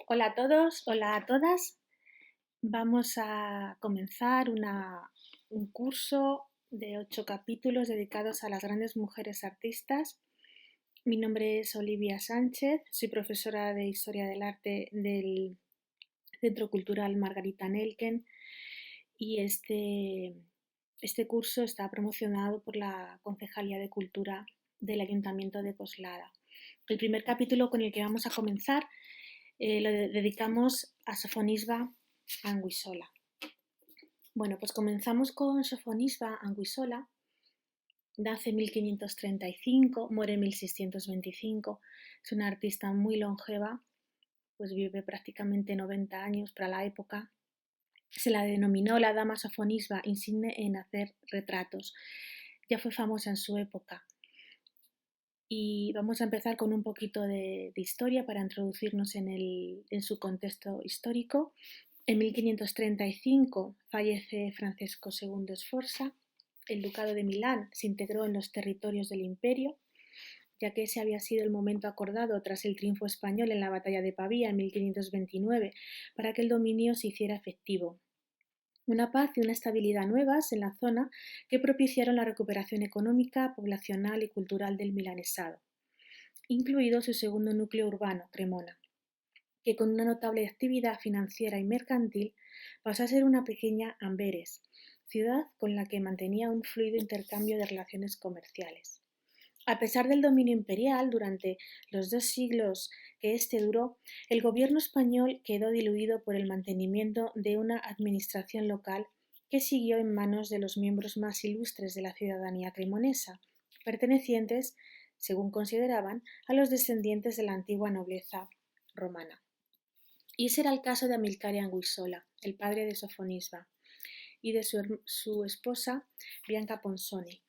Hola a todos, hola a todas. Vamos a comenzar un curso de 8 capítulos dedicados a las grandes mujeres artistas. Mi nombre es Olivia Sánchez, soy profesora de Historia del Arte del Centro Cultural Margarita Nelken y este curso está promocionado por la Concejalía de Cultura del Ayuntamiento de Coslada. El primer capítulo con el que vamos a comenzar lo dedicamos a Sofonisba Anguissola. Bueno, pues comenzamos con Sofonisba Anguissola. Nace en 1535, muere en 1625. Es una artista muy longeva, pues vive prácticamente 90 años para la época. Se la denominó la dama Sofonisba, insigne en hacer retratos. Ya fue famosa en su época. Y vamos a empezar con un poquito de historia para introducirnos en su contexto histórico. En 1535 fallece Francesco II Sforza. El ducado de Milán se integró en los territorios del imperio, ya que ese había sido el momento acordado tras el triunfo español en la batalla de Pavía en 1529 para que el dominio se hiciera efectivo. Una paz y una estabilidad nuevas en la zona que propiciaron la recuperación económica, poblacional y cultural del milanesado, incluido su segundo núcleo urbano, Cremona, que con una notable actividad financiera y mercantil pasó a ser una pequeña Amberes, ciudad con la que mantenía un fluido intercambio de relaciones comerciales. A pesar del dominio imperial durante los 2 siglos que éste duró, el gobierno español quedó diluido por el mantenimiento de una administración local que siguió en manos de los miembros más ilustres de la ciudadanía cremonesa, pertenecientes, según consideraban, a los descendientes de la antigua nobleza romana. Y ese era el caso de Amilcare Anguissola, el padre de Sofonisba, y de su esposa Bianca Ponsoni.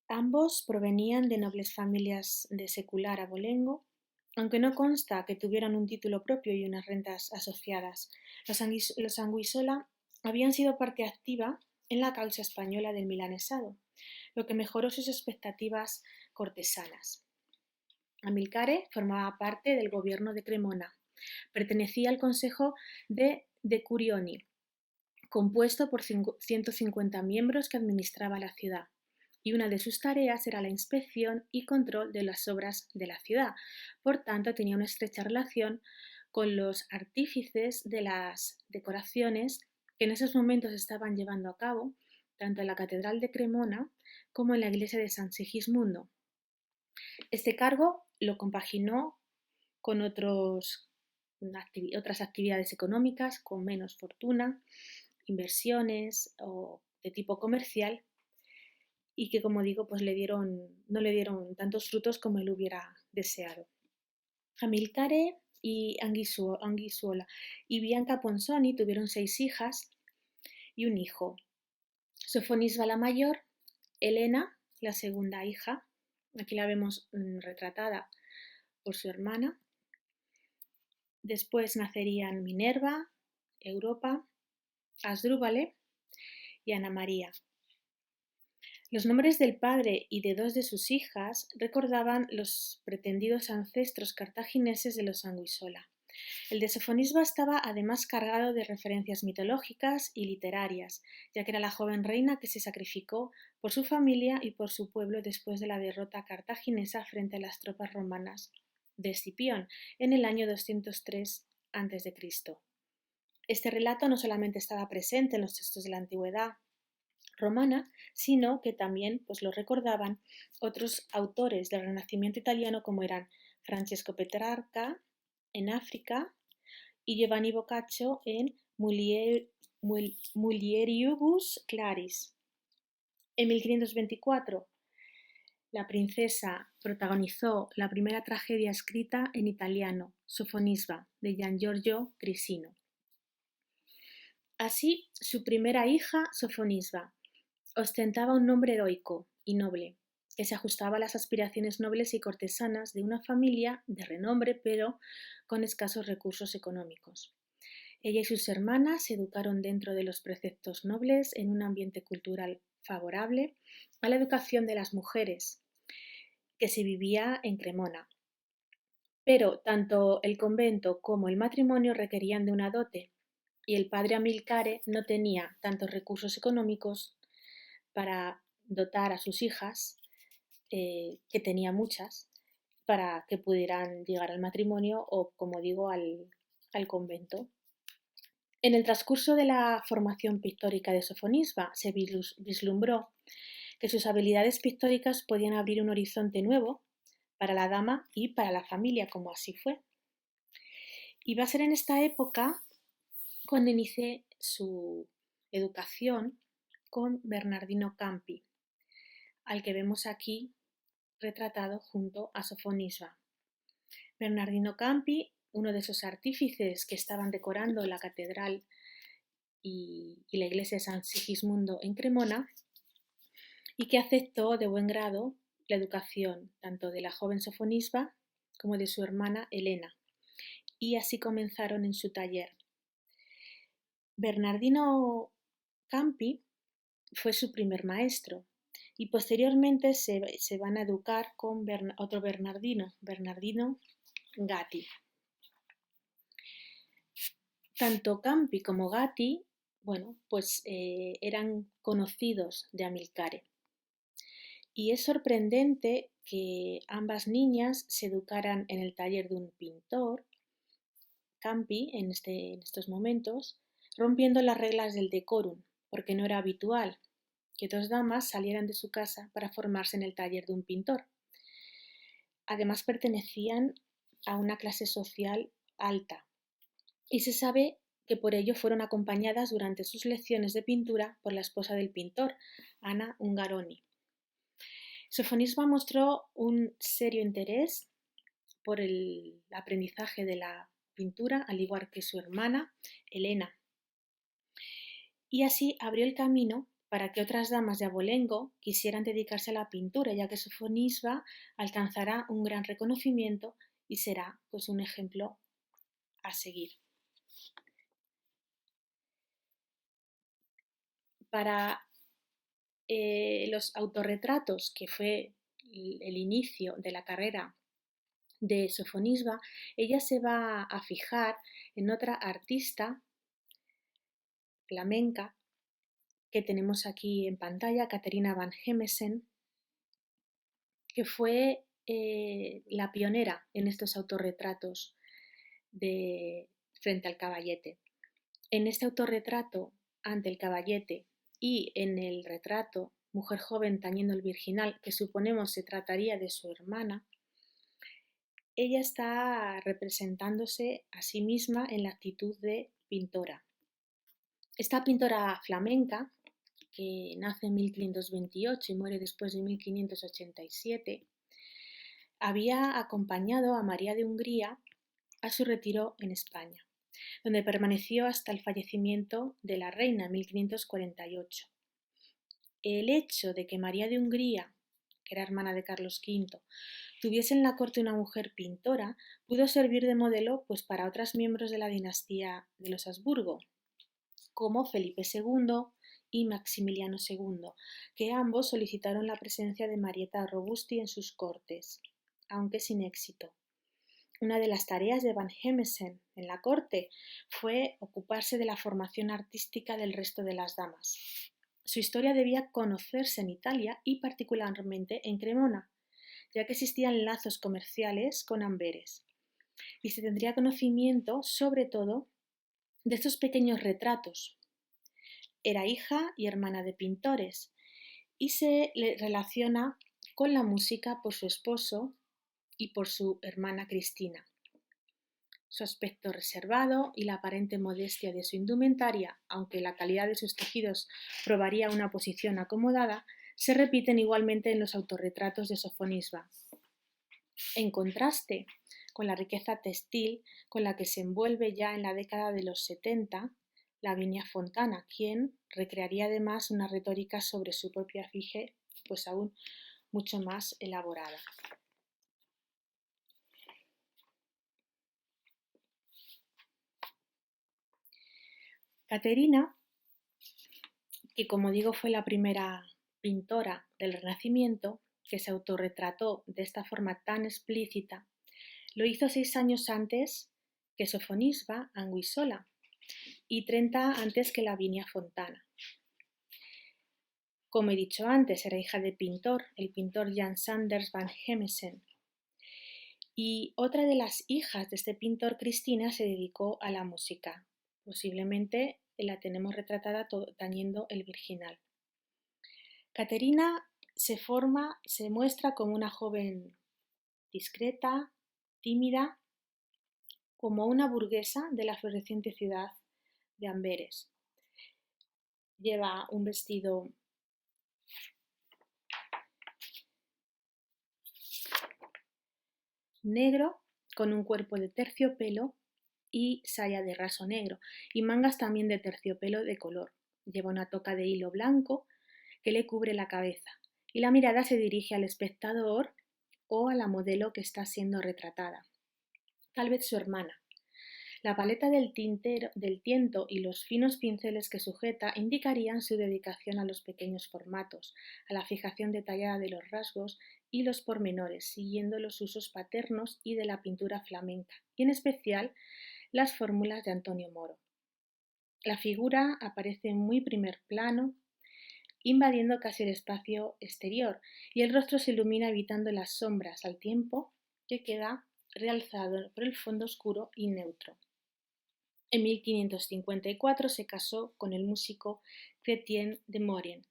Ambos provenían de nobles familias de secular abolengo, aunque no consta que tuvieran un título propio y unas rentas asociadas. Los Anguissola habían sido parte activa en la causa española del milanesado, lo que mejoró sus expectativas cortesanas. Amilcare formaba parte del gobierno de Cremona. Pertenecía al Consejo de Decurioni, compuesto por 150 miembros que administraba la ciudad, y una de sus tareas era la inspección y control de las obras de la ciudad. Por tanto, tenía una estrecha relación con los artífices de las decoraciones que en esos momentos estaban llevando a cabo tanto en la Catedral de Cremona como en la iglesia de San Sigismundo. Este cargo lo compaginó con otras actividades económicas con menos fortuna, inversiones o de tipo comercial, y que, como digo, pues no le dieron tantos frutos como él hubiera deseado. Amilcare y Anguissuola y Bianca Ponsoni tuvieron 6 hijas y un hijo. Sofonisba la mayor, Elena, la segunda hija, aquí la vemos retratada por su hermana. Después nacerían Minerva, Europa, Asdrúbale y Ana María. Los nombres del padre y de 2 de sus hijas recordaban los pretendidos ancestros cartagineses de los Anguissola. El de Sofonisba estaba además cargado de referencias mitológicas y literarias, ya que era la joven reina que se sacrificó por su familia y por su pueblo después de la derrota cartaginesa frente a las tropas romanas de Escipión en el año 203 a.C. Este relato no solamente estaba presente en los textos de la antigüedad romana, sino que también pues, lo recordaban otros autores del Renacimiento italiano como eran Francesco Petrarca en África y Giovanni Boccaccio en Mulieribus Claris. En 1524, la princesa protagonizó la primera tragedia escrita en italiano, Sofonisba, de Gian Giorgio Grisino. Así, su primera hija, Sofonisba, ostentaba un nombre heroico y noble, que se ajustaba a las aspiraciones nobles y cortesanas de una familia de renombre, pero con escasos recursos económicos. Ella y sus hermanas se educaron dentro de los preceptos nobles en un ambiente cultural favorable a la educación de las mujeres, que se vivía en Cremona. Pero tanto el convento como el matrimonio requerían de una dote, y el padre Amilcare no tenía tantos recursos económicos para dotar a sus hijas, que tenía muchas, para que pudieran llegar al matrimonio o, como digo, al convento. En el transcurso de la formación pictórica de Sofonisba se vislumbró que sus habilidades pictóricas podían abrir un horizonte nuevo para la dama y para la familia, como así fue. Y va a ser en esta época cuando inicie su educación con Bernardino Campi, al que vemos aquí retratado junto a Sofonisba. Bernardino Campi, uno de esos artífices que estaban decorando la catedral y la iglesia de San Sigismundo en Cremona, y que aceptó de buen grado la educación tanto de la joven Sofonisba como de su hermana Elena, y así comenzaron en su taller. Bernardino Campi fue su primer maestro y posteriormente se van a educar con otro Bernardino Gatti. Tanto Campi como Gatti, eran conocidos de Amilcare. Y es sorprendente que ambas niñas se educaran en el taller de un pintor, Campi, en estos momentos, rompiendo las reglas del decorum, porque no era habitual que dos damas salieran de su casa para formarse en el taller de un pintor. Además, pertenecían a una clase social alta, y se sabe que por ello fueron acompañadas durante sus lecciones de pintura por la esposa del pintor, Ana Ungaroni. Sofonisba mostró un serio interés por el aprendizaje de la pintura, al igual que su hermana, Elena, y así abrió el camino para que otras damas de abolengo quisieran dedicarse a la pintura, ya que Sofonisba alcanzará un gran reconocimiento y será pues un ejemplo a seguir. Para los autorretratos, que fue el inicio de la carrera de Sofonisba, ella se va a fijar en otra artista flamenca que tenemos aquí en pantalla, Caterina van Hemesen, que fue la pionera en estos autorretratos frente al caballete. En este autorretrato ante el caballete y en el retrato mujer joven tañendo el virginal, que suponemos se trataría de su hermana, ella está representándose a sí misma en la actitud de pintora. Esta pintora flamenca, que nace en 1528 y muere después de 1587, había acompañado a María de Hungría a su retiro en España, donde permaneció hasta el fallecimiento de la reina en 1548. El hecho de que María de Hungría, que era hermana de Carlos V, tuviese en la corte una mujer pintora, pudo servir de modelo pues para otros miembros de la dinastía de los Habsburgo, como Felipe II y Maximiliano II, que ambos solicitaron la presencia de Marietta Robusti en sus cortes, aunque sin éxito. Una de las tareas de Van Hemesen en la corte fue ocuparse de la formación artística del resto de las damas. Su historia debía conocerse en Italia y particularmente en Cremona, ya que existían lazos comerciales con Amberes, y se tendría conocimiento sobre todo de estos pequeños retratos. Era hija y hermana de pintores y se le relaciona con la música por su esposo y por su hermana Cristina. Su aspecto reservado y la aparente modestia de su indumentaria, aunque la calidad de sus tejidos probaría una posición acomodada, se repiten igualmente en los autorretratos de Sofonisba. En contraste con la riqueza textil con la que se envuelve ya en la década de los 70, Lavinia Fontana, quien recrearía además una retórica sobre su propia fige, pues aún mucho más elaborada. Caterina, que como digo fue la primera pintora del Renacimiento que se autorretrató de esta forma tan explícita, Lo hizo 6 años antes que Sofonisba Anguissola y 30 antes que Lavinia Fontana. Como he dicho antes, era hija de pintor, el pintor Jan Sanders van Hemesen. Y otra de las hijas de este pintor, Cristina, se dedicó a la música. Posiblemente la tenemos retratada tañendo el virginal. Caterina se muestra como una joven discreta, tímida, como una burguesa de la floreciente ciudad de Amberes. Lleva un vestido negro con un cuerpo de terciopelo y saya de raso negro y mangas también de terciopelo de color. Lleva una toca de hilo blanco que le cubre la cabeza y la mirada se dirige al espectador o a la modelo que está siendo retratada, tal vez su hermana. La paleta del tiento y los finos pinceles que sujeta indicarían su dedicación a los pequeños formatos, a la fijación detallada de los rasgos y los pormenores, siguiendo los usos paternos y de la pintura flamenca, y en especial las fórmulas de Antonio Moro. La figura aparece en muy primer plano, invadiendo casi el espacio exterior, y el rostro se ilumina evitando las sombras al tiempo que queda realzado por el fondo oscuro y neutro. En 1554 se casó con el músico Chrétien de Maurienne,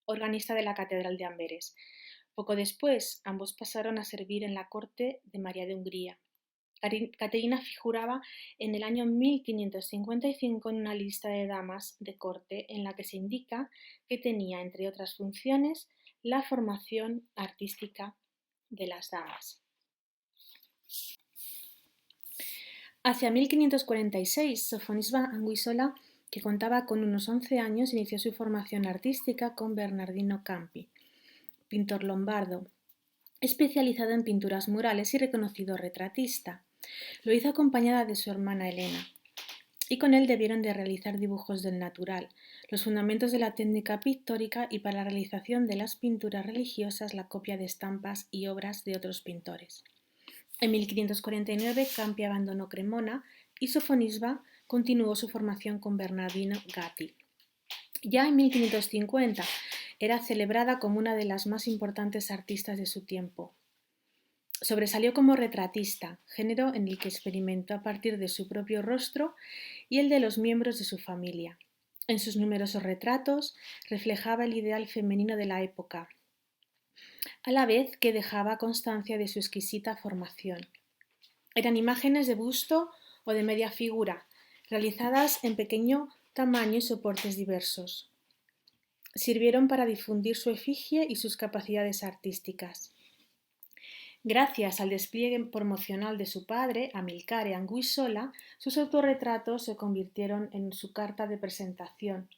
organista de la Catedral de Amberes. Poco después, ambos pasaron a servir en la corte de María de Hungría. Caterina figuraba en el año 1555 en una lista de damas de corte en la que se indica que tenía, entre otras funciones, la formación artística de las damas. Hacia 1546, Sofonisba Anguissola, que contaba con unos 11 años, inició su formación artística con Bernardino Campi, pintor lombardo, especializado en pinturas murales y reconocido retratista. Lo hizo acompañada de su hermana Elena, y con él debieron de realizar dibujos del natural, los fundamentos de la técnica pictórica y para la realización de las pinturas religiosas la copia de estampas y obras de otros pintores. En 1549 Campi abandonó Cremona y Sofonisba continuó su formación con Bernardino Gatti. Ya en 1550 era celebrada como una de las más importantes artistas de su tiempo. Sobresalió como retratista, género en el que experimentó a partir de su propio rostro y el de los miembros de su familia. En sus numerosos retratos reflejaba el ideal femenino de la época, a la vez que dejaba constancia de su exquisita formación. Eran imágenes de busto o de media figura, realizadas en pequeño tamaño y soportes diversos. Sirvieron para difundir su efigie y sus capacidades artísticas. Gracias al despliegue promocional de su padre, Amilcare Anguissola, sus autorretratos se convirtieron en su carta de presentación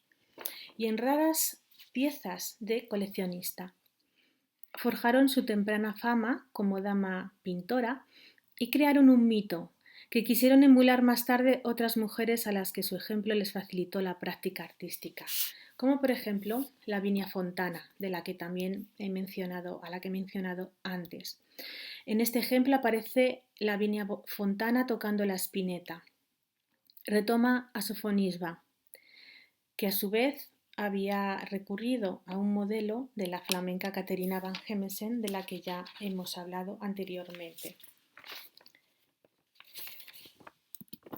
y en raras piezas de coleccionista. Forjaron su temprana fama como dama pintora y crearon un mito que quisieron emular más tarde otras mujeres a las que su ejemplo les facilitó la práctica artística, como por ejemplo Lavinia Fontana, a la que he mencionado antes. En este ejemplo aparece Lavinia Fontana tocando la spinetta. Retoma a Sofonisba, que a su vez había recurrido a un modelo de la flamenca Caterina van Hemesen, de la que ya hemos hablado anteriormente.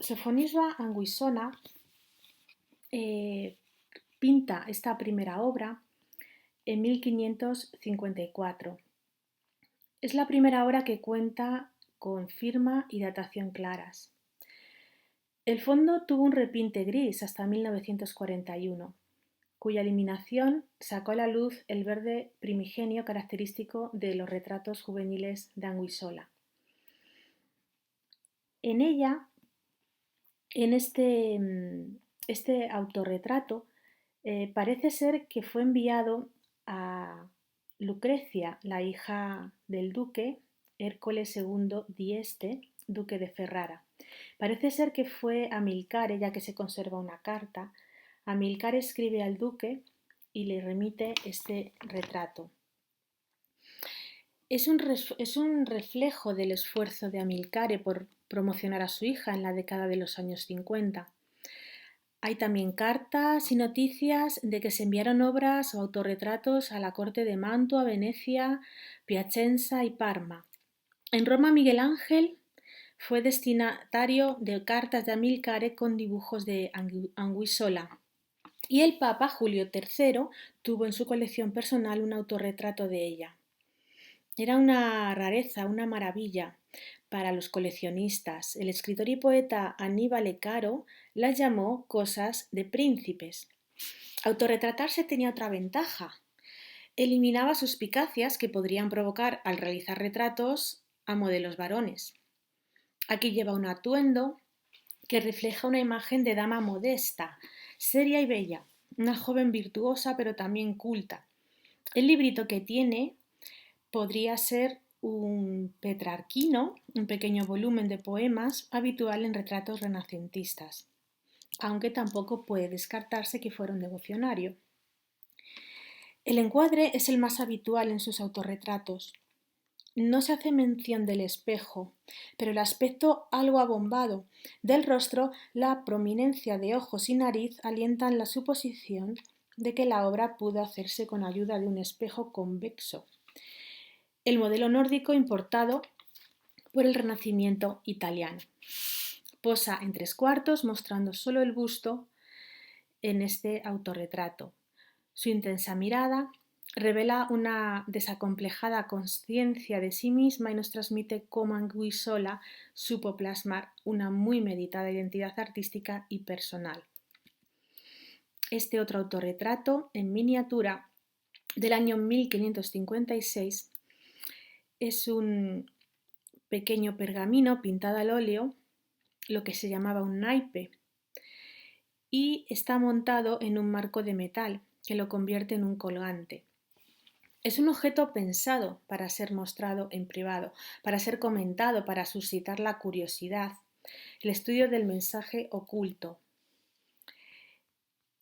Sofonisba Anguissola pinta esta primera obra en 1554. Es la primera obra que cuenta con firma y datación claras. El fondo tuvo un repinte gris hasta 1941, cuya eliminación sacó a la luz el verde primigenio característico de los retratos juveniles de Anguissola. En ella, en este autorretrato, parece ser que fue enviado a Lucrecia, la hija del duque Hércules II Dieste, duque de Ferrara. Parece ser que fue Amilcare, ya que se conserva una carta. Amilcare escribe al duque y le remite este retrato. Es un reflejo del esfuerzo de Amilcare por promocionar a su hija en la década de los años 50. Hay también cartas y noticias de que se enviaron obras o autorretratos a la corte de Mantua, Venecia, Piacenza y Parma. En Roma, Miguel Ángel fue destinatario de cartas de Amilcare con dibujos de Anguissola. Y el Papa Julio III tuvo en su colección personal un autorretrato de ella. Era una rareza, una maravilla para los coleccionistas. El escritor y poeta Annibale Caro las llamó cosas de príncipes. Autorretratarse tenía otra ventaja. Eliminaba suspicacias que podrían provocar al realizar retratos a modelos varones. Aquí lleva un atuendo que refleja una imagen de dama modesta, seria y bella, una joven virtuosa pero también culta. El librito que tiene podría ser un Petrarquino, un pequeño volumen de poemas habitual en retratos renacentistas, aunque tampoco puede descartarse que fuera un devocionario. El encuadre es el más habitual en sus autorretratos. No se hace mención del espejo, pero el aspecto algo abombado del rostro, la prominencia de ojos y nariz alientan la suposición de que la obra pudo hacerse con ayuda de un espejo convexo. El modelo nórdico importado por el Renacimiento italiano. Posa en 3/4 mostrando solo el busto en este autorretrato. Su intensa mirada revela una desacomplejada conciencia de sí misma y nos transmite cómo Anguissola supo plasmar una muy meditada identidad artística y personal. Este otro autorretrato en miniatura del año 1556 es un pequeño pergamino pintado al óleo, lo que se llamaba un naipe, y está montado en un marco de metal que lo convierte en un colgante. Es un objeto pensado para ser mostrado en privado, para ser comentado, para suscitar la curiosidad, el estudio del mensaje oculto.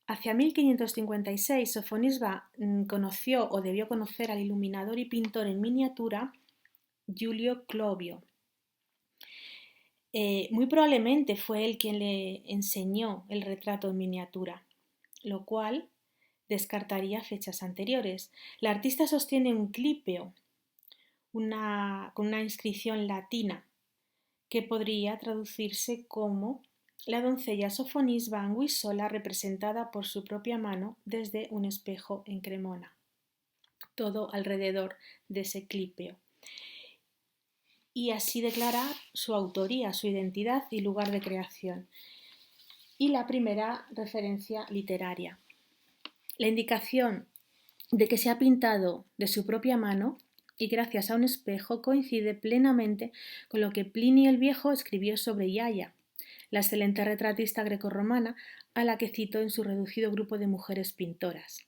Hacia 1556, Sofonisba conoció o debió conocer al iluminador y pintor en miniatura Giulio Clovio. Muy probablemente fue él quien le enseñó el retrato en miniatura, lo cual descartaría fechas anteriores. La artista sostiene un clípeo con una inscripción latina que podría traducirse como la doncella Sofonisba Anguissola representada por su propia mano desde un espejo en Cremona. Todo alrededor de ese clípeo. Y así declara su autoría, su identidad y lugar de creación. Y la primera referencia literaria. La indicación de que se ha pintado de su propia mano y gracias a un espejo coincide plenamente con lo que Plinio el Viejo escribió sobre Iaia, la excelente retratista grecorromana a la que citó en su reducido grupo de mujeres pintoras.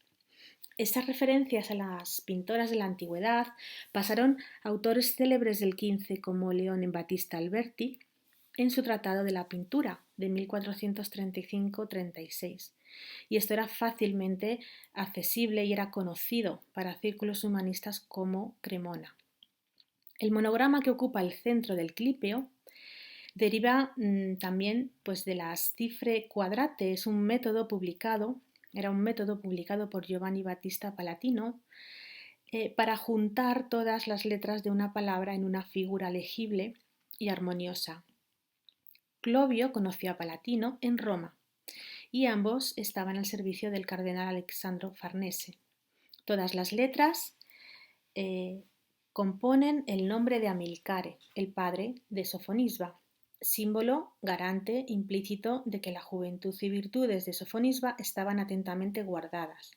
Estas referencias a las pintoras de la antigüedad pasaron a autores célebres del XV como León Battista Alberti en su Tratado de la Pintura de 1435-36. Y esto era fácilmente accesible y era conocido para círculos humanistas como Cremona. El monograma que ocupa el centro del clípeo deriva también pues, de las cifre quadrate, es un método publicado por Giovanni Battista Palatino para juntar todas las letras de una palabra en una figura legible y armoniosa. Clovio conoció a Palatino en Roma y ambos estaban al servicio del cardenal Alessandro Farnese. Todas las letras componen el nombre de Amilcare, el padre de Sofonisba, símbolo garante implícito de que la juventud y virtudes de Sofonisba estaban atentamente guardadas.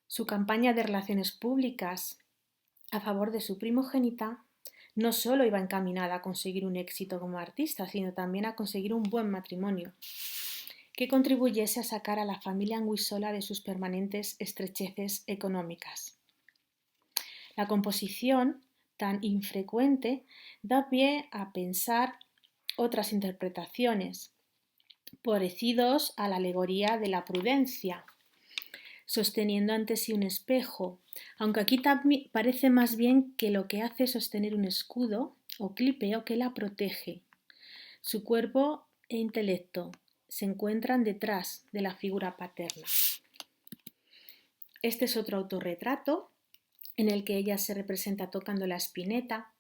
Su campaña de relaciones públicas a favor de su primogénita no solo iba encaminada a conseguir un éxito como artista, sino también a conseguir un buen matrimonio que contribuyese a sacar a la familia Anguissola de sus permanentes estrecheces económicas. La composición tan infrecuente da pie a pensar otras interpretaciones, parecidos a la alegoría de la prudencia. sosteniendo ante sí un espejo, aunque aquí también parece más bien que lo que hace es sostener un escudo o clípeo que la protege. Su cuerpo e intelecto se encuentran detrás de la figura paterna. Este es otro autorretrato en el que ella se representa tocando la espineta.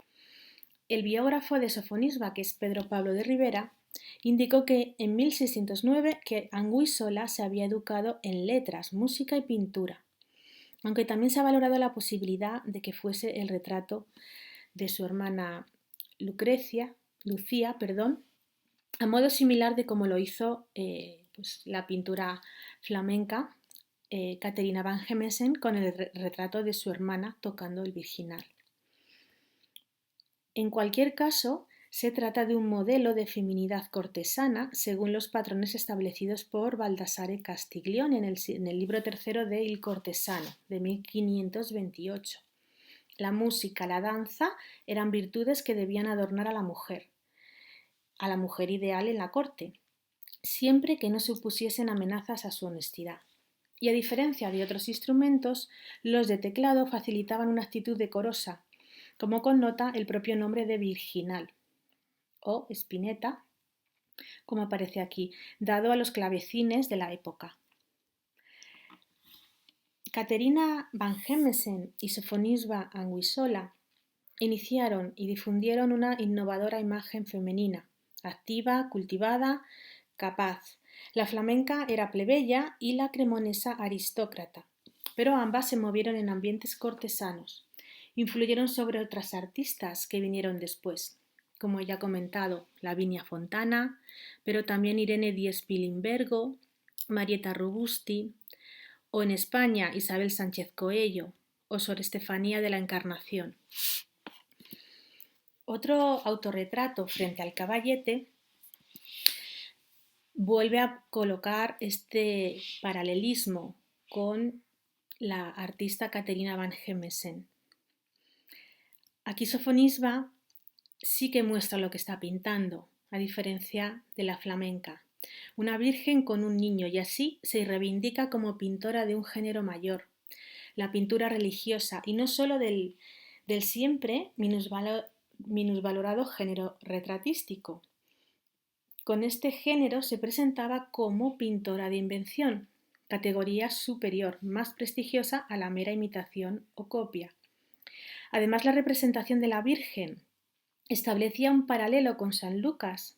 El biógrafo de Sofonisba, que es Pedro Pablo de Rivera, indicó que en 1609 que Anguissola se había educado en letras, música y pintura, aunque también se ha valorado la posibilidad de que fuese el retrato de su hermana Lucía, a modo similar de como lo hizo la pintura flamenca Caterina van Gemesen con el retrato de su hermana tocando el virginal. En cualquier caso, se trata de un modelo de feminidad cortesana según los patrones establecidos por Baldassare Castiglione en el libro tercero de Il Cortesano, de 1528. La música, la danza eran virtudes que debían adornar a la mujer ideal en la corte, siempre que no supusiesen amenazas a su honestidad. Y a diferencia de otros instrumentos, los de teclado facilitaban una actitud decorosa, como connota el propio nombre de virginal o espineta, como aparece aquí, dado a los clavecines de la época. Caterina van Gemesen y Sofonisba Anguissola iniciaron y difundieron una innovadora imagen femenina, activa, cultivada, capaz. La flamenca era plebeya y la cremonesa aristócrata, pero ambas se movieron en ambientes cortesanos. Influyeron sobre otras artistas que vinieron después, como ya he comentado, Lavinia Fontana, pero también Irene Díez Pilimbergo, Marieta Robusti, o en España Isabel Sánchez Coello, o Sor Estefanía de la Encarnación. Otro autorretrato frente al caballete vuelve a colocar este paralelismo con la artista Caterina van Gemesen. Aquí Sofonisba sí que muestra lo que está pintando, a diferencia de la flamenca. Una virgen con un niño, y así se reivindica como pintora de un género mayor, la pintura religiosa, y no solo del siempre minusvalorado género retratístico. Con este género se presentaba como pintora de invención, categoría superior, más prestigiosa a la mera imitación o copia. Además, la representación de la Virgen establecía un paralelo con San Lucas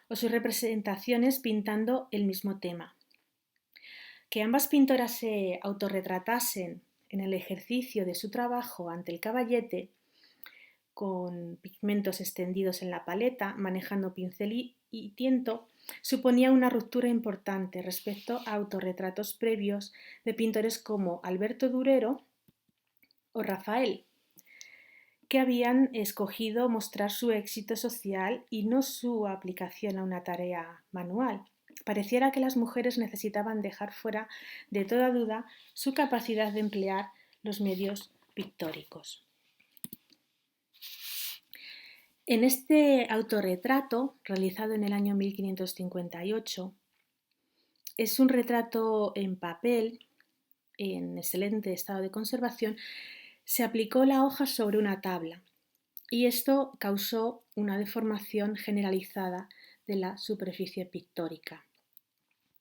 o sus representaciones pintando el mismo tema. Que ambas pintoras se autorretratasen en el ejercicio de su trabajo ante el caballete, con pigmentos extendidos en la paleta, manejando pincel y tiento, suponía una ruptura importante respecto a autorretratos previos de pintores como Alberto Durero o Rafael, que habían escogido mostrar su éxito social y no su aplicación a una tarea manual. Pareciera que las mujeres necesitaban dejar fuera de toda duda su capacidad de emplear los medios pictóricos. En este autorretrato, realizado en el año 1558, es un retrato en papel, en excelente estado de conservación. Se aplicó la hoja sobre una tabla y esto causó una deformación generalizada de la superficie pictórica.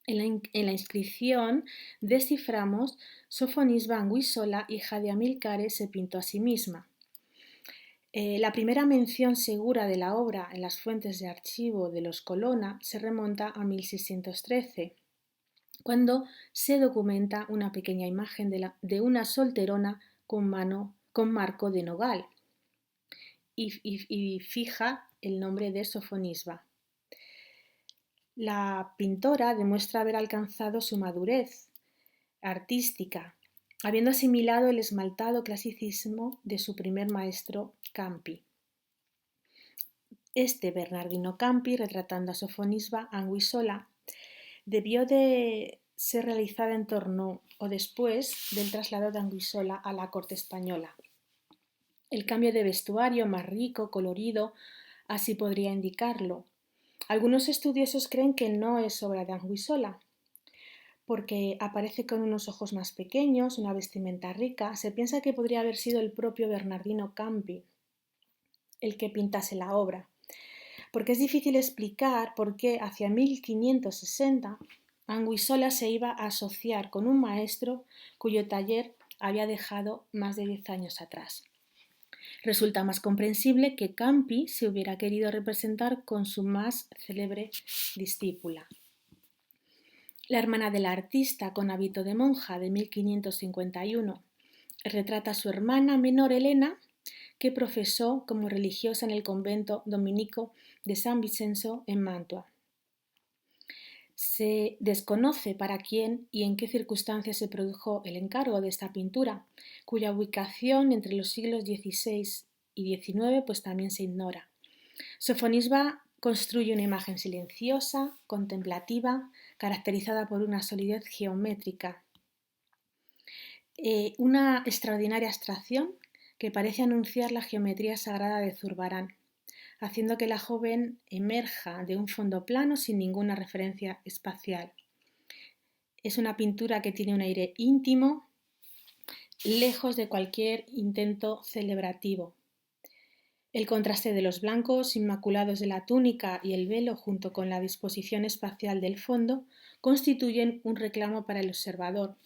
En la inscripción desciframos: Sofonisba Anguissola, hija de Amilcare, se pintó a sí misma. La primera mención segura de la obra en las fuentes de archivo de los Colonna se remonta a 1613, cuando se documenta una pequeña imagen de una solterona con marco de nogal y fija el nombre de Sofonisba. La pintora demuestra haber alcanzado su madurez artística, habiendo asimilado el esmaltado clasicismo de su primer maestro Campi. Bernardino Campi, retratando a Sofonisba Anguissola, debió de ser realizada en torno o después del traslado de Anguissola a la corte española. El cambio de vestuario más rico, colorido, así podría indicarlo. Algunos estudiosos creen que no es obra de Anguissola, porque aparece con unos ojos más pequeños, una vestimenta rica. Se piensa que podría haber sido el propio Bernardino Campi el que pintase la obra, porque es difícil explicar por qué hacia 1560 Anguissola se iba a asociar con un maestro cuyo taller había dejado más de 10 años atrás. Resulta más comprensible que Campi se hubiera querido representar con su más célebre discípula. La hermana del artista con hábito de monja de 1551 retrata a su hermana menor Elena, que profesó como religiosa en el convento dominico de San Vicenzo en Mantua. Se desconoce para quién y en qué circunstancias se produjo el encargo de esta pintura, cuya ubicación entre los siglos XVI y XIX pues también se ignora. Sofonisba construye una imagen silenciosa, contemplativa, caracterizada por una solidez geométrica, una extraordinaria abstracción que parece anunciar la geometría sagrada de Zurbarán, haciendo que la joven emerja de un fondo plano sin ninguna referencia espacial. Es una pintura que tiene un aire íntimo, lejos de cualquier intento celebrativo. El contraste de los blancos inmaculados de la túnica y el velo junto con la disposición espacial del fondo constituyen un reclamo para el observador.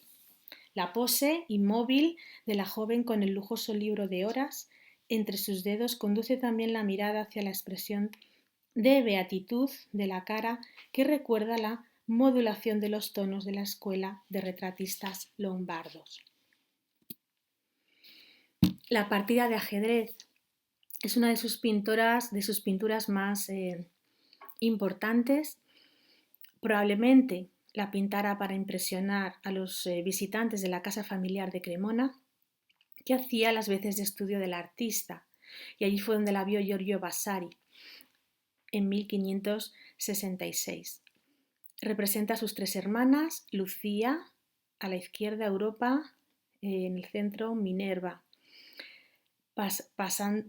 La pose inmóvil de la joven con el lujoso libro de horas entre sus dedos conduce también la mirada hacia la expresión de beatitud de la cara que recuerda la modulación de los tonos de la escuela de retratistas lombardos. La partida de ajedrez es una de sus pinturas más importantes. Probablemente la pintara para impresionar a los visitantes de la casa familiar de Cremona, que hacía las veces de estudio del artista, y allí fue donde la vio Giorgio Vasari en 1566. Representa a sus tres hermanas, Lucía, a la izquierda Europa, en el centro Minerva,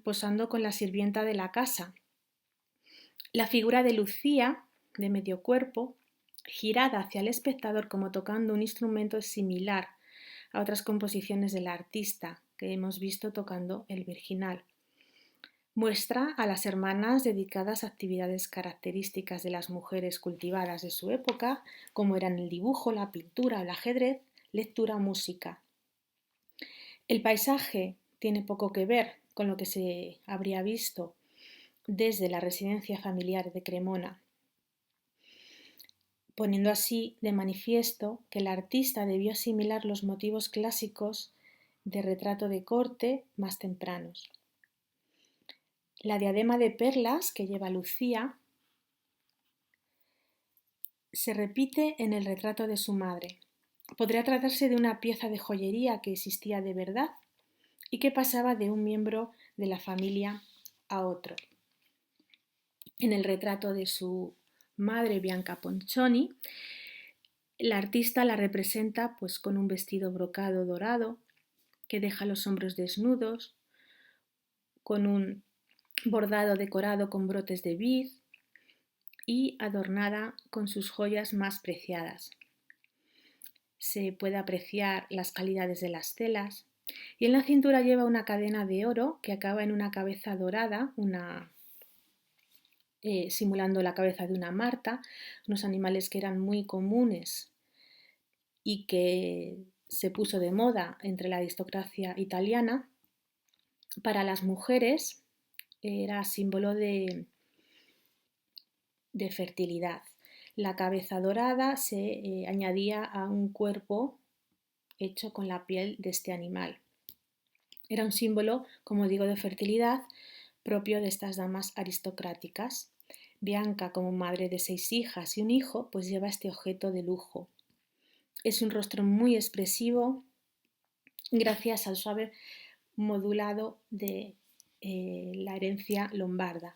posando con la sirvienta de la casa. La figura de Lucía, de medio cuerpo, girada hacia el espectador como tocando un instrumento similar a otras composiciones del artista que hemos visto tocando el virginal. Muestra a las hermanas dedicadas a actividades características de las mujeres cultivadas de su época, como eran el dibujo, la pintura, el ajedrez, lectura o música. El paisaje tiene poco que ver con lo que se habría visto desde la residencia familiar de Cremona, poniendo así de manifiesto que el artista debió asimilar los motivos clásicos de retrato de corte más tempranos. La diadema de perlas que lleva Lucía se repite en el retrato de su madre. Podría tratarse de una pieza de joyería que existía de verdad y que pasaba de un miembro de la familia a otro. En el retrato de su madre, Bianca Poncioni, la artista la representa pues, con un vestido brocado dorado que deja los hombros desnudos, con un bordado decorado con brotes de vid y adornada con sus joyas más preciadas. Se puede apreciar las calidades de las telas y en la cintura lleva una cadena de oro que acaba en una cabeza dorada, simulando la cabeza de una marta, unos animales que eran muy comunes y que se puso de moda entre la aristocracia italiana. Para las mujeres era símbolo de fertilidad. La cabeza dorada se añadía a un cuerpo hecho con la piel de este animal. Era un símbolo, como digo, de fertilidad propio de estas damas aristocráticas. Bianca, como madre de 6 hijas y un hijo, pues lleva este objeto de lujo. Es un rostro muy expresivo gracias al suave modulado de la herencia lombarda.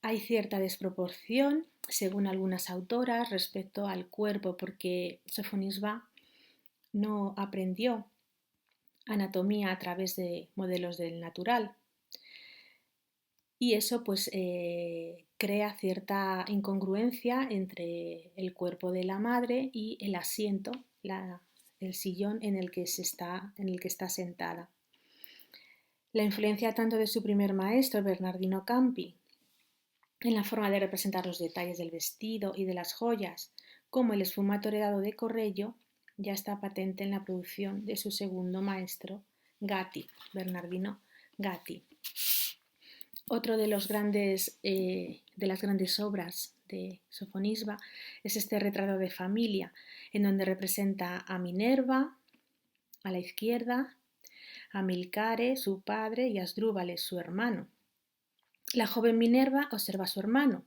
Hay cierta desproporción, según algunas autoras, respecto al cuerpo, porque Sofonisba no aprendió anatomía a través de modelos del natural. Y eso pues crea cierta incongruencia entre el cuerpo de la madre y el asiento, el sillón en el que está sentada. La influencia tanto de su primer maestro, Bernardino Campi, en la forma de representar los detalles del vestido y de las joyas, como el esfumato heredado de Correggio, ya está patente en la producción de su segundo maestro, Gatti, Bernardino Gatti. Otro de las grandes obras de Sofonisba es este retrato de familia, en donde representa a Minerva a la izquierda, a Milcare, su padre, y a Asdrúbal, su hermano. La joven Minerva observa a su hermano,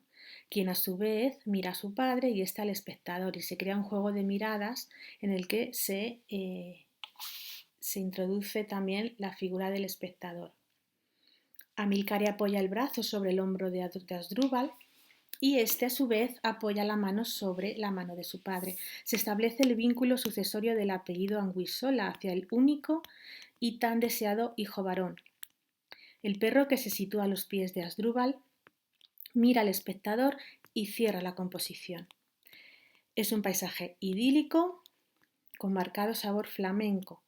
quien a su vez mira a su padre y está al espectador, y se crea un juego de miradas en el que se introduce también la figura del espectador. Amilcare apoya el brazo sobre el hombro de Asdrúbal y este a su vez apoya la mano sobre la mano de su padre. Se establece el vínculo sucesorio del apellido Anguissola hacia el único y tan deseado hijo varón. El perro, que se sitúa a los pies de Asdrúbal, mira al espectador y cierra la composición. Es un paisaje idílico con marcado sabor flamenco,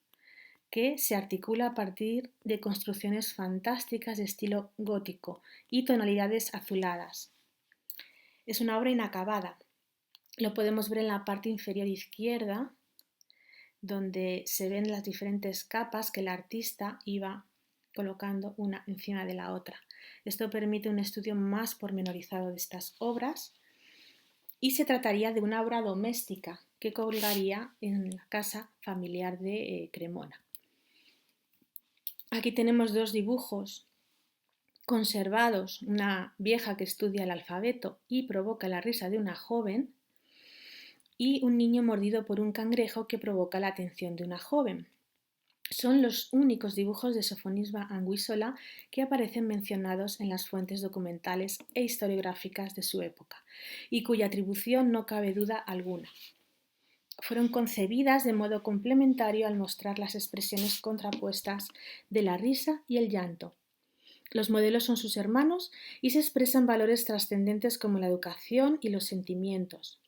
que se articula a partir de construcciones fantásticas de estilo gótico y tonalidades azuladas. Es una obra inacabada. Lo podemos ver en la parte inferior izquierda, donde se ven las diferentes capas que el artista iba colocando una encima de la otra. Esto permite un estudio más pormenorizado de estas obras y se trataría de una obra doméstica que colgaría en la casa familiar de Cremona. Aquí tenemos dos dibujos conservados, una vieja que estudia el alfabeto y provoca la risa de una joven, y un niño mordido por un cangrejo que provoca la atención de una joven. Son los únicos dibujos de Sofonisba Anguissola que aparecen mencionados en las fuentes documentales e historiográficas de su época, y cuya atribución no cabe duda alguna. Fueron concebidas de modo complementario al mostrar las expresiones contrapuestas de la risa y el llanto. Los modelos son sus hermanos y se expresan valores trascendentes como la educación y los sentimientos.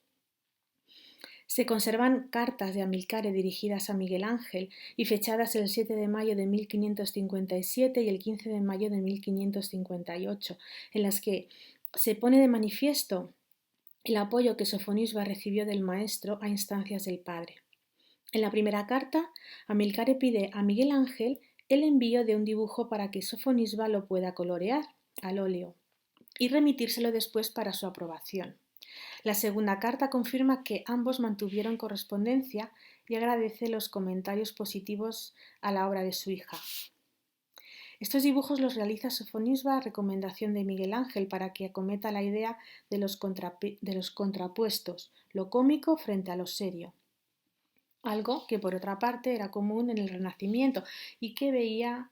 Se conservan cartas de Amilcare dirigidas a Miguel Ángel y fechadas el 7 de mayo de 1557 y el 15 de mayo de 1558, en las que se pone de manifiesto el apoyo que Sofonisba recibió del maestro a instancias del padre. En la primera carta, Amilcare pide a Miguel Ángel el envío de un dibujo para que Sofonisba lo pueda colorear al óleo y remitírselo después para su aprobación. La segunda carta confirma que ambos mantuvieron correspondencia y agradece los comentarios positivos a la obra de su hija. Estos dibujos los realiza Sofonisba a recomendación de Miguel Ángel para que acometa la idea de los contrapuestos, lo cómico frente a lo serio. Algo que por otra parte era común en el Renacimiento y que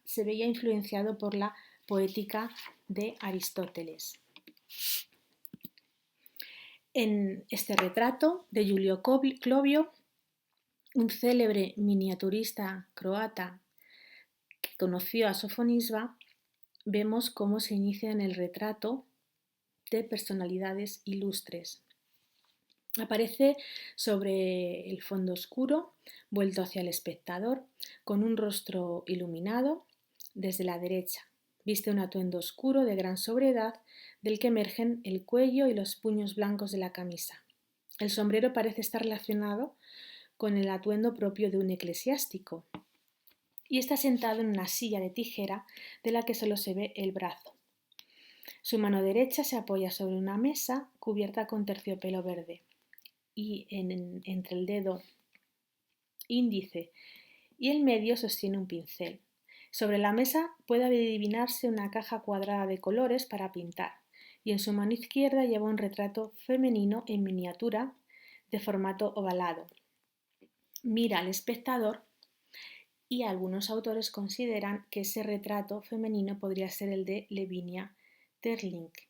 se veía influenciado por la poética de Aristóteles. En este retrato de Giulio Clovio, un célebre miniaturista croata que conoció a Sofonisba, vemos cómo se inicia en el retrato de personalidades ilustres. Aparece sobre el fondo oscuro, vuelto hacia el espectador, con un rostro iluminado desde la derecha. Viste un atuendo oscuro de gran sobriedad, del que emergen el cuello y los puños blancos de la camisa. El sombrero parece estar relacionado con el atuendo propio de un eclesiástico y está sentado en una silla de tijera de la que solo se ve el brazo. Su mano derecha se apoya sobre una mesa cubierta con terciopelo verde y entre el dedo índice y el medio sostiene un pincel. Sobre la mesa puede adivinarse una caja cuadrada de colores para pintar, y en su mano izquierda lleva un retrato femenino en miniatura de formato ovalado. Mira al espectador y algunos autores consideran que ese retrato femenino podría ser el de Lavinia Teerlinck,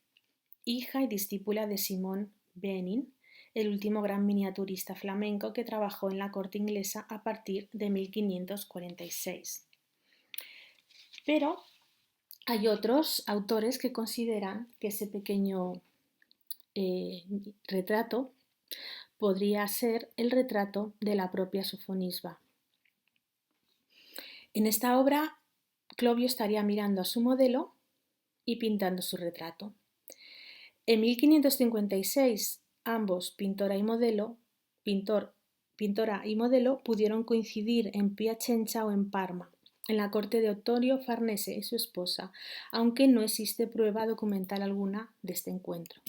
hija y discípula de Simón Benin, el último gran miniaturista flamenco que trabajó en la corte inglesa a partir de 1546. Pero hay otros autores que consideran que ese pequeño retrato podría ser el retrato de la propia Sofonisba. En esta obra, Clovio estaría mirando a su modelo y pintando su retrato. En 1556, ambos, pintora y modelo, pintora y modelo, pudieron coincidir en Piacenza o en Parma, en la corte de Ottorio Farnese y su esposa, aunque no existe prueba documental alguna de este encuentro.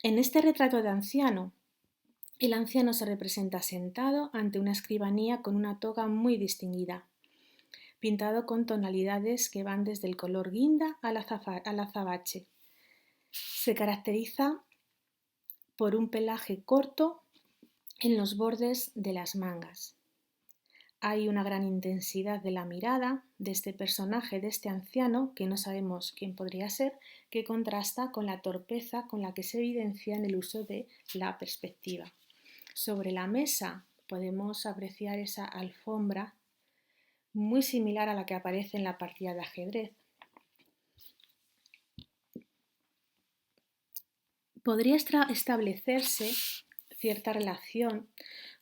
En este retrato de anciano, el anciano se representa sentado ante una escribanía con una toga muy distinguida, pintado con tonalidades que van desde el color guinda al azabache. Se caracteriza por un pelaje corto en los bordes de las mangas. Hay una gran intensidad de la mirada de este personaje, de este anciano, que no sabemos quién podría ser, que contrasta con la torpeza con la que se evidencia en el uso de la perspectiva. Sobre la mesa podemos apreciar esa alfombra muy similar a la que aparece en la partida de ajedrez. Podría establecerse cierta relación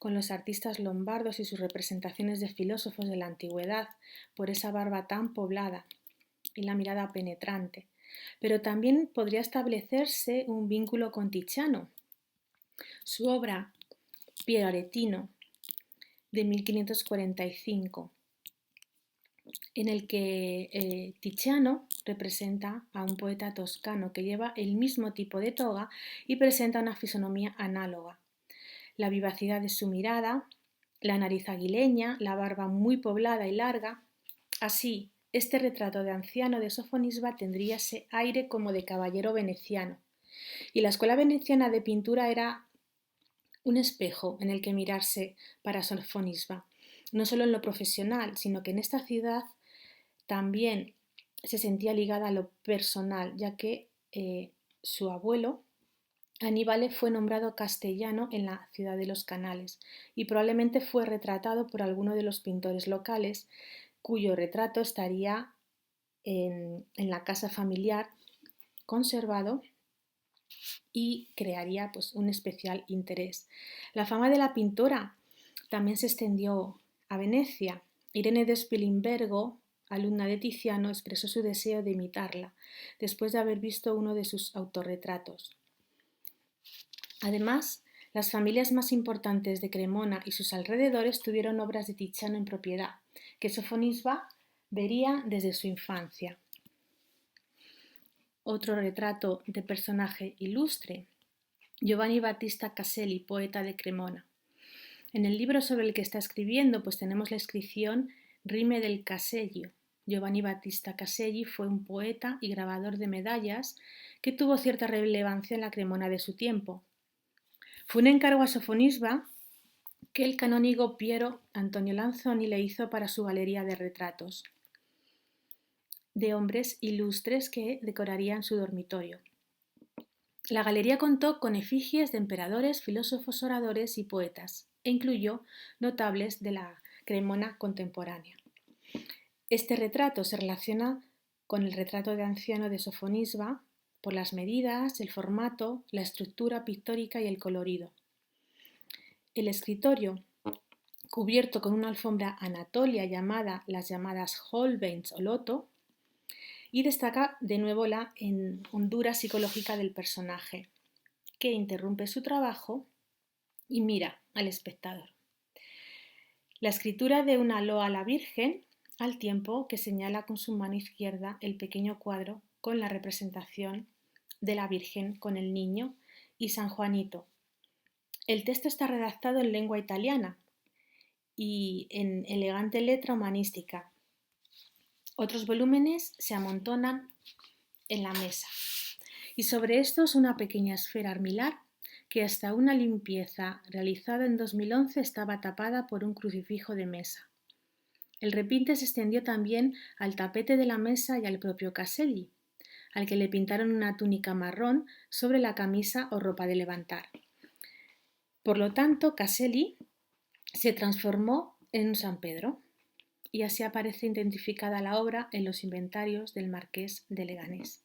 con los artistas lombardos y sus representaciones de filósofos de la antigüedad por esa barba tan poblada y la mirada penetrante, pero también podría establecerse un vínculo con Tiziano. Su obra Piero Aretino de 1545, en el que Tiziano representa a un poeta toscano que lleva el mismo tipo de toga y presenta una fisonomía análoga. La vivacidad de su mirada, la nariz aguileña, la barba muy poblada y larga. Así, este retrato de anciano de Sofonisba tendría ese aire como de caballero veneciano. Y la escuela veneciana de pintura era un espejo en el que mirarse para Sofonisba, no solo en lo profesional, sino que en esta ciudad también se sentía ligada a lo personal, ya que su abuelo, Aníbal, fue nombrado castellano en la ciudad de los Canales y probablemente fue retratado por alguno de los pintores locales, cuyo retrato estaría en la casa familiar conservado y crearía pues, un especial interés. La fama de la pintora también se extendió a Venecia. Irene de Spilimbergo, alumna de Tiziano, expresó su deseo de imitarla después de haber visto uno de sus autorretratos. Además, las familias más importantes de Cremona y sus alrededores tuvieron obras de Tiziano en propiedad, que Sofonisba vería desde su infancia. Otro retrato de personaje ilustre, Giovanni Battista Caselli, poeta de Cremona. En el libro sobre el que está escribiendo, pues tenemos la inscripción Rime del Casello. Giovanni Battista Caselli fue un poeta y grabador de medallas que tuvo cierta relevancia en la Cremona de su tiempo. Fue un encargo a Sofonisba que el canónigo Piero Antonio Lanzoni le hizo para su galería de retratos de hombres ilustres que decorarían su dormitorio. La galería contó con efigies de emperadores, filósofos, oradores y poetas, e incluyó notables de la Cremona contemporánea. Este retrato se relaciona con el retrato de anciano de Sofonisba por las medidas, el formato, la estructura pictórica y el colorido. El escritorio, cubierto con una alfombra anatolia las llamadas Holbeins o loto, y destaca de nuevo la hondura psicológica del personaje, que interrumpe su trabajo y mira al espectador. La escritura de una loa a la Virgen, al tiempo que señala con su mano izquierda el pequeño cuadro con la representación de la Virgen con el niño y San Juanito. El texto está redactado en lengua italiana y en elegante letra humanística. Otros volúmenes se amontonan en la mesa y sobre estos una pequeña esfera armilar que hasta una limpieza realizada en 2011 estaba tapada por un crucifijo de mesa. El repinte se extendió también al tapete de la mesa y al propio Caselli, al que le pintaron una túnica marrón sobre la camisa o ropa de levantar. Por lo tanto, Caselli se transformó en un San Pedro y así aparece identificada la obra en los inventarios del Marqués de Leganés.